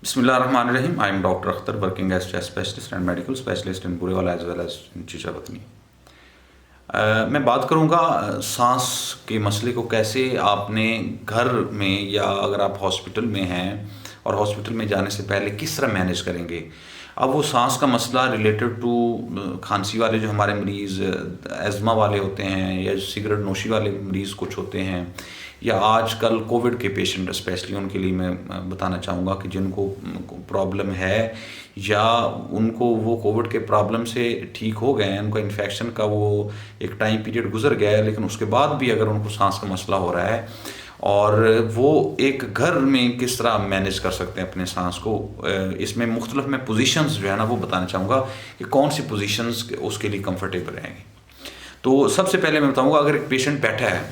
بسم اللہ الرحمن الرحیم. I am doctor Akhtar, working as chest specialist and medical specialist in Burewala as well as in Chicha Watni. میں بات کروں گا سانس کے مسئلے کو کیسے آپ نے گھر میں یا اگر آپ ہاسپٹل میں ہیں اور ہاسپٹل میں جانے سے پہلے کس طرح مینیج کریں گے. اب وہ سانس کا مسئلہ ریلیٹڈ ٹو کھانسی والے جو ہمارے مریض ایزما والے ہوتے ہیں یا سگریٹ نوشی والے مریض کچھ ہوتے ہیں, یا آج کل کووڈ کے پیشنٹ اسپیشلی ان کے لیے میں بتانا چاہوں گا کہ جن کو پرابلم ہے یا ان کو وہ کووڈ کے پرابلم سے ٹھیک ہو گئے ہیں, ان کو انفیکشن کا وہ ایک ٹائم پیریڈ گزر گیا ہے, لیکن اس کے بعد بھی اگر ان کو سانس کا مسئلہ ہو رہا ہے اور وہ ایک گھر میں کس طرح مینیج کر سکتے ہیں اپنے سانس کو. اس میں مختلف میں پوزیشنز جو ہے نا وہ بتانا چاہوں گا کہ کون سی پوزیشنز اس کے لیے کمفرٹیبل رہیں گے. تو سب سے پہلے میں بتاؤں گا, اگر ایک پیشنٹ بیٹھا ہے,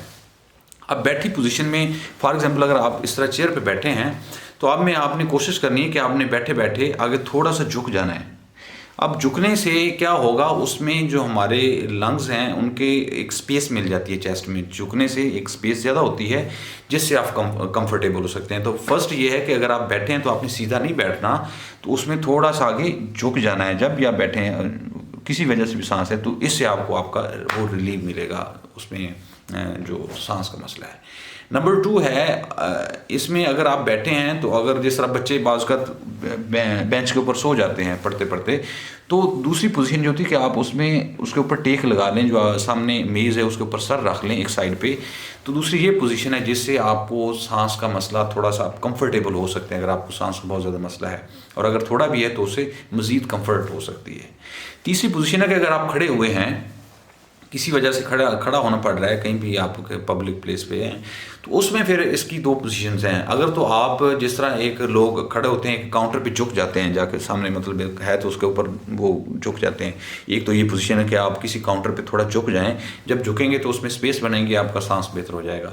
اب بیٹھی پوزیشن میں فار ایگزامپل اگر آپ اس طرح چیئر پہ بیٹھے ہیں تو اب میں آپ نے کوشش کرنی ہے کہ آپ نے بیٹھے بیٹھے آگے تھوڑا سا جھک جانا ہے. اب جھکنے سے کیا ہوگا, اس میں جو ہمارے لنگز ہیں ان کے ایک سپیس مل جاتی ہے چیسٹ میں, جھکنے سے ایک سپیس زیادہ ہوتی ہے جس سے آپ کمفرٹیبل ہو سکتے ہیں. تو فرسٹ یہ ہے کہ اگر آپ بیٹھے ہیں تو آپ نے سیدھا نہیں بیٹھنا, تو اس میں تھوڑا سا آگے جھک جانا ہے جب بھی آپ بیٹھے ہیں. کسی وجہ سے بھی سانس ہے تو اس سے آپ کو آپ کا وہ ریلیو ملے گا اس میں جو سانس کا مسئلہ ہے. نمبر 2 ہے, اس میں اگر آپ بیٹھے ہیں تو اگر جس طرح بچے بعض اوقات بینچ کے اوپر سو جاتے ہیں پڑھتے پڑھتے, تو دوسری پوزیشن جو ہوتی ہے کہ آپ اس میں اس کے اوپر ٹیک لگا لیں, جو سامنے میز ہے اس کے اوپر سر رکھ لیں ایک سائڈ پہ. تو دوسری یہ پوزیشن ہے جس سے آپ کو سانس کا مسئلہ تھوڑا سا آپ کمفرٹیبل ہو سکتے ہیں. اگر آپ کو سانس کا بہت زیادہ مسئلہ ہے اور اگر تھوڑا بھی ہے تو اس سے مزید کمفرٹ ہو سکتی ہے. تیسری پوزیشن ہے کہ اگر آپ کھڑے ہوئے ہیں, کسی وجہ سے کھڑا ہونا پڑ رہا ہے, کہیں بھی آپ پبلک پلیس پہ ہیں, تو اس میں پھر اس کی 2 پوزیشنز ہیں. اگر تو آپ جس طرح ایک لوگ کھڑے ہوتے ہیں, ایک کاؤنٹر پہ جھک جاتے ہیں جا کے سامنے, مطلب ہے تو اس کے اوپر وہ جھک جاتے ہیں. ایک تو یہ پوزیشن ہے کہ آپ کسی کاؤنٹر پہ تھوڑا جھک جائیں, جب جھکیں گے تو اس میں سپیس بنیں گی, آپ کا سانس بہتر ہو جائے گا.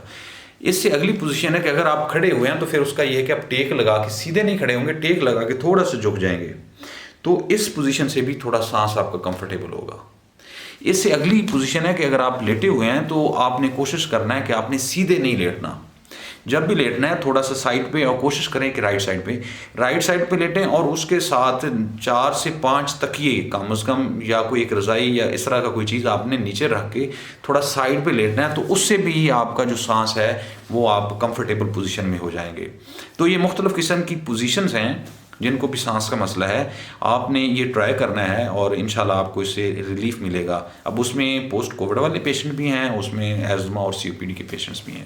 اس سے اگلی پوزیشن ہے کہ اگر آپ کھڑے ہوئے ہیں تو پھر اس کا یہ ہے کہ آپ ٹیک لگا کے, سیدھے نہیں کھڑے ہوں گے, ٹیک لگا کے تھوڑا سا جھک جائیں گے, تو اس پوزیشن سے بھی تھوڑا سانس آپ کا کمفرٹیبل ہوگا. اس سے اگلی پوزیشن ہے کہ اگر آپ لیٹے ہوئے ہیں تو آپ نے کوشش کرنا ہے کہ آپ نے سیدھے نہیں لیٹنا. جب بھی لیٹنا ہے تھوڑا سا سائڈ پہ, اور کوشش کریں کہ رائٹ سائڈ پہ لیٹیں, اور اس کے ساتھ 4 سے 5 تکیے کم از کم, یا کوئی ایک رضائی یا اس طرح کا کوئی چیز آپ نے نیچے رکھ کے تھوڑا سائڈ پہ لیٹنا ہے, تو اس سے بھی آپ کا جو سانس ہے وہ آپ کمفرٹیبل پوزیشن میں ہو جائیں گے. تو یہ مختلف قسم کی پوزیشنز ہیں جن کو بھی سانس کا مسئلہ ہے, آپ نے یہ ٹرائی کرنا ہے اور انشاءاللہ آپ کو اس سے ریلیف ملے گا. اب اس میں پوسٹ کووڈ والے پیشنٹ بھی ہیں, اس میں ایزما اور COPD کے پیشنٹس بھی ہیں.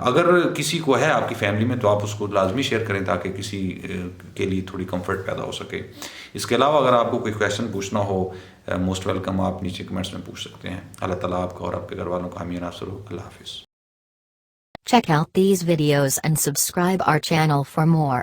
اگر کسی کو ہے آپ کی فیملی میں تو آپ اس کو لازمی شیئر کریں تاکہ کسی کے لیے تھوڑی کمفرٹ پیدا ہو سکے. اس کے علاوہ اگر آپ کو کوئی کویشچن پوچھنا ہو, موسٹ ویلکم, آپ نیچے کمنٹس میں پوچھ سکتے ہیں. اللہ تعالیٰ آپ کا اور آپ کے گھر والوں کا حامی ناصر ہو. اللہ حافظ. Check out these videos and subscribe our channel for more.